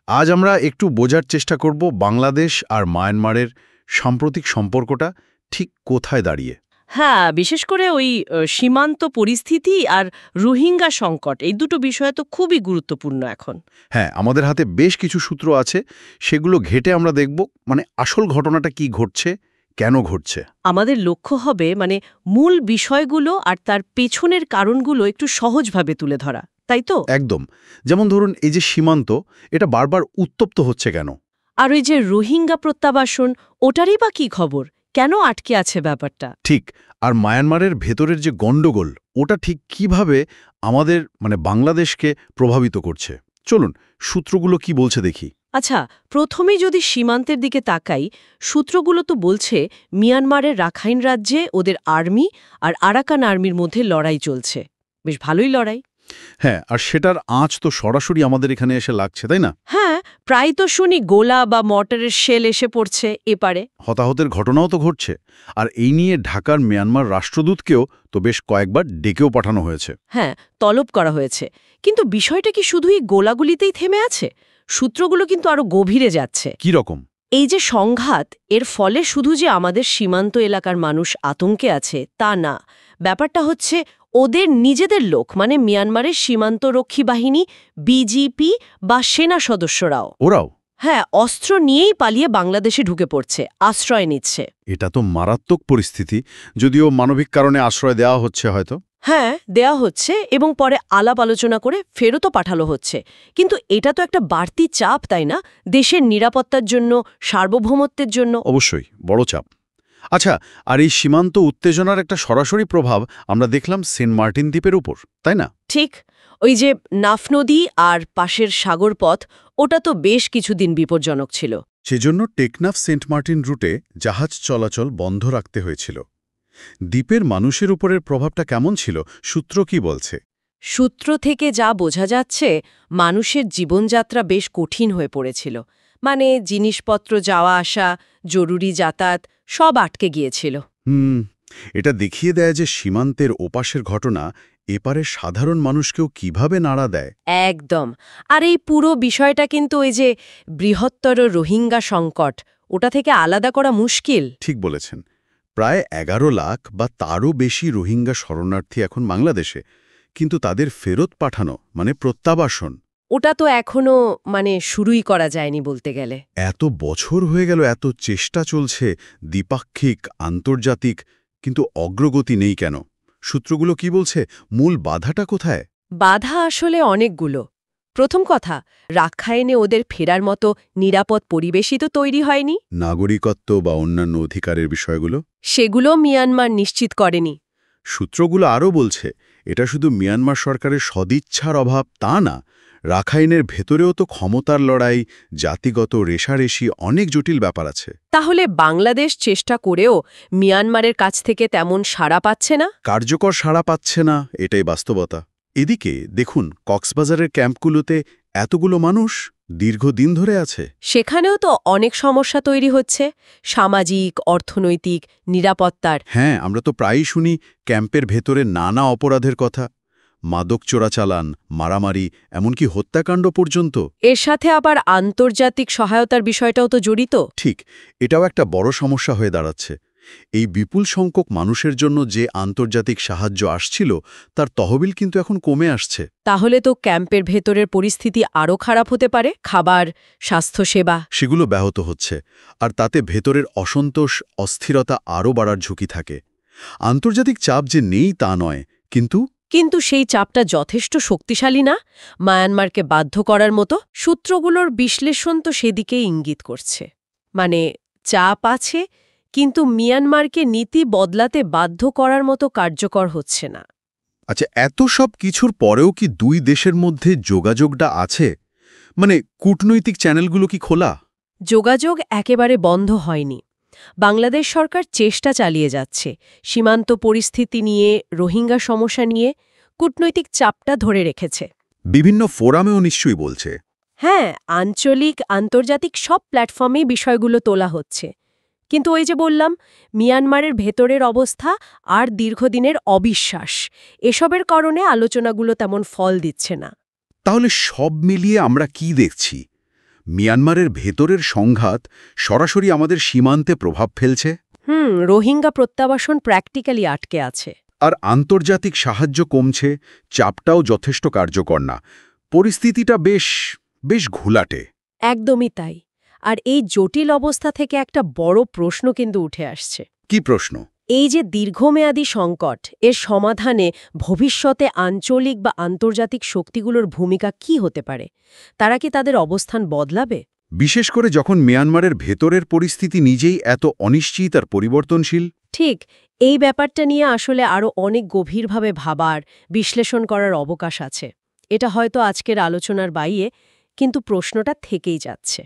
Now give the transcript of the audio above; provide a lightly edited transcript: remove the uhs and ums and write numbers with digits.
আজ আমরা একটু বোঝার চেষ্টা করব বাংলাদেশ আর মায়ানমারের সাম্প্রতিক সম্পর্কটা ঠিক কোথায় দাঁড়িয়ে। হ্যাঁ, বিশেষ করে ওই সীমান্ত পরিস্থিতি আর রোহিঙ্গা সংকট এই দুটো বিষয় তো খুবই গুরুত্বপূর্ণ এখন। হ্যাঁ, আমাদের হাতে বেশ কিছু সূত্র আছে, সেগুলো ঘেঁটে আমরা দেখব আসল ঘটনাটা কি ঘটছে, কেন ঘটছে। আমাদের লক্ষ্য হবে মূল বিষয়গুলো আর তার পেছনের কারণগুলো একটু সহজভাবে তুলে ধরা, তাই তো? একদম। যেমন ধরুন, এই যে সীমান্ত, এটা বারবার উত্তপ্ত হচ্ছে কেন? আর ওই যে রোহিঙ্গা প্রত্যাবাসন, ওটারই বা কি খবর? কেন আটকে আছে ব্যাপারটা? ঠিক। আর মায়ানমারের ভেতরের যে গণ্ডগোল, ওটা ঠিক কিভাবে আমাদের বাংলাদেশকে প্রভাবিত করছে। চলুন সূত্রগুলো কি বলছে দেখি। আচ্ছা, প্রথমে যদি সীমান্তের দিকে তাকাই, সূত্রগুলো তো বলছে মিয়ানমারের রাখাইন রাজ্যে ওদের আর্মি আর আরাকান আর্মির মধ্যে লড়াই চলছে। বেশ ভালোই লড়াই। হ্যাঁ, আর সেটার আঁচ তো সরাসরি আমাদের এখানে এসে লাগছে, তাই না? হ্যাঁ, প্রায় তো শুনি গোলা বা মর্টারের শেল এসে পড়ছে এপারে। হতাহতের ঘটনাও তো ঘটছে। আর এই নিয়ে ঢাকার মিয়ানমার রাষ্ট্রদূতকেও তো বেশ কয়েকবার ডেকেও পাঠানো হয়েছে। হ্যাঁ, তলব করা হয়েছে। কিন্তু বিষয়টা কি শুধুই গোলাগুলিতেই থেমে আছে? সূত্রগুলো কিন্তু আরো গভীরে যাচ্ছে। কি রকম? এই যে সংঘাত, এর ফলে শুধু যে আমাদের সীমান্ত এলাকার মানুষ আতঙ্কে আছে তা না। ব্যাপারটা হচ্ছে ওদের নিজেদের লোক, মিয়ানমারের সীমান্তরক্ষী বাহিনী, বিজিপি বা সেনা সদস্যরাও। ওরাও? হ্যাঁ, অস্ত্র নিয়েই পালিয়ে বাংলাদেশে ঢুকে পড়ছে, আশ্রয় নিচ্ছে। এটা তো মারাত্মক পরিস্থিতি, যদিও মানবিক কারণে আশ্রয় দেওয়া হচ্ছে হয়তো। হ্যাঁ, দেয়া হচ্ছে এবং পরে আলাপ আলোচনা করে ফেরতও পাঠানো হচ্ছে। কিন্তু এটা তো একটা বাড়তি চাপ, তাই না? দেশের নিরাপত্তার জন্য, সার্বভৌমত্বের জন্য। অবশ্যই বড় চাপ। আচ্ছা, আর এই সীমান্ত উত্তেজনার একটা সরাসরি প্রভাব আমরা দেখলাম সেন্ট মার্টিন দ্বীপের উপর, তাই না? ঠিক। ওই যে নাফ নদী আর পাশের সাগরপথ, ওটা তো বেশ কিছুদিন বিপজ্জনক ছিল। সেজন্য টেকনাফ সেন্ট মার্টিন রুটে জাহাজ চলাচল বন্ধ রাখতে হয়েছিল। দ্বীপের মানুষের উপরের প্রভাবটা কেমন ছিল, সূত্র কি বলছে? সূত্র থেকে যা বোঝা যাচ্ছে, মানুষের জীবনযাত্রা বেশ কঠিন হয়ে পড়েছিল। জিনিসপত্র যাওয়া আসা, জরুরি যাতায়াত সব আটকে গিয়েছিল। এটা দেখিয়ে দেয় যে সীমান্তের ওপাশের ঘটনা এপারে সাধারণ মানুষকেও কিভাবে নাড়া দেয়। একদম। আর এই পুরো বিষয়টা কিন্তু ওই যে বৃহত্তর রোহিঙ্গা সংকট, ওটা থেকে আলাদা করা মুশকিল। ঠিক বলেছেন। প্রায় 11 লাখ বা তারও বেশি রোহিঙ্গা শরণার্থী এখন বাংলাদেশে, কিন্তু তাদের ফেরত পাঠানো প্রত্যাবাসন, ওটা তো এখনো শুরুই করা যায়নি বলতে গেলে। এত বছর হয়ে গেল, এত চেষ্টা চলছে দ্বিপাক্ষিক, আন্তর্জাতিক, কিন্তু অগ্রগতি নেই কেন? সূত্রগুলো কি বলছে, মূল বাধাটা কোথায়? বাধা আসলে অনেকগুলো। প্রথম কথা, রাখাইনে ওদের ফেরার মতো নিরাপদ পরিবেশই তো তৈরি হয়নি। নাগরিকত্ব বা অন্যান্য অধিকারের বিষয়গুলো সেগুলো মিয়ানমার নিশ্চিত করেনি। সূত্রগুলো আরও বলছে, এটা শুধু মিয়ানমার সরকারের সদিচ্ছার অভাব তা না, রাখাইনের ভেতরেও তো ক্ষমতার লড়াই, জাতিগত রেষারেষি, অনেক জটিল ব্যাপার আছে। তাহলে বাংলাদেশ চেষ্টা করেও মিয়ানমারের কাছ থেকে তেমন সাড়া পাচ্ছে না। কার্যকর সাড়া পাচ্ছে না, এটাই বাস্তবতা। এদিকে দেখুন, কক্সবাজারের ক্যাম্পগুলোতে এতগুলো মানুষ দীর্ঘদিন ধরে আছে। সেখানেও তো অনেক সমস্যা তৈরি হচ্ছে, সামাজিক, অর্থনৈতিক, নিরাপত্তার। হ্যাঁ, আমরা তো প্রায়ই শুনি ক্যাম্পের ভেতরে নানা অপরাধের কথা, মাদক চোরাচালান, মারামারি, এমনকি হত্যাকাণ্ড পর্যন্ত। এর সাথে আবার আন্তর্জাতিক সহায়তার বিষয়টাও তো জড়িত। ঠিক, এটাও একটা বড় সমস্যা হয়ে দাঁড়াচ্ছে। এই বিপুল সংখ্যক মানুষের জন্য যে আন্তর্জাতিক সাহায্য আসছিল, তার তহবিল কিন্তু এখন কমে আসছে। তাহলে তো ক্যাম্পের ভেতরের পরিস্থিতি আরও খারাপ হতে পারে, খাবার, স্বাস্থ্যসেবা সেগুলো ব্যাহত হচ্ছে, আর তাতে ভেতরের অসন্তোষ, অস্থিরতা আরও বাড়ার ঝুঁকি থাকে। আন্তর্জাতিক চাপ যে নেই তা নয়, কিন্তু সেই চাপটা যথেষ্ট শক্তিশালী না মায়ানমারকে বাধ্য করার মতো। সূত্রগুলোর বিশ্লেষণ তো সেদিকেই ইঙ্গিত করছে। চাপ আছে, কিন্তু মিয়ানমারকে নীতি বদলাতে বাধ্য করার মতো কার্যকর হচ্ছে না। আচ্ছা, এত সব কিছুর পরেও কি দুই দেশের মধ্যে যোগাযোগটা আছে? কূটনৈতিক চ্যানেলগুলো কি খোলা? যোগাযোগ একেবারে বন্ধ হয়নি। বাংলাদেশ সরকার চেষ্টা চালিয়ে যাচ্ছে, সীমান্ত পরিস্থিতি নিয়ে, রোহিঙ্গা সমস্যা নিয়ে কূটনৈতিক চাপটা ধরে রেখেছে। বিভিন্ন ফোরামেও নিশ্চয়ই বলছে। হ্যাঁ, আঞ্চলিক, আন্তর্জাতিক সব প্ল্যাটফর্মেই বিষয়গুলো তোলা হচ্ছে। কিন্তু ওই যে বললাম, মিয়ানমারের ভেতরের অবস্থা আর দীর্ঘদিনের অবিশ্বাস, এসবের কারণে আলোচনাগুলো তেমন ফল দিচ্ছে না। তাহলে সব মিলিয়ে আমরা কি দেখছি? মিয়ানমারের ভেতরের সংঘাত সরাসরি আমাদের সীমান্তে প্রভাব ফেলছে, রোহিঙ্গা প্রত্যাবাসন প্র্যাকটিক্যালি আটকে আছে। আর আন্তর্জাতিক সাহায্য কমছে, চাপটাও যথেষ্ট কার্যকর না। পরিস্থিতিটা বেশ ঘোলাটে। একদমই তাই। আর এই জটিল অবস্থা থেকে একটা বড় প্রশ্ন কিন্তু উঠে আসছে। কি প্রশ্ন? এই যে দীর্ঘমেয়াদী সংকট, এর সমাধানে ভবিষ্যতে আঞ্চলিক বা আন্তর্জাতিক শক্তিগুলোর ভূমিকা কি হতে পারে? তারা কি তাদের অবস্থান বদলাবে? বিশেষ করে যখন মিয়ানমারের ভেতরের পরিস্থিতি নিজেই এত অনিশ্চিত আর পরিবর্তনশীল। ঠিক, এই ব্যাপারটা নিয়ে আসলে আরও অনেক গভীরভাবে ভাবার, বিশ্লেষণ করার অবকাশ আছে। এটা হয়তো আজকের আলোচনার বাইরে, কিন্তু প্রশ্নটা থেকেই যাচ্ছে।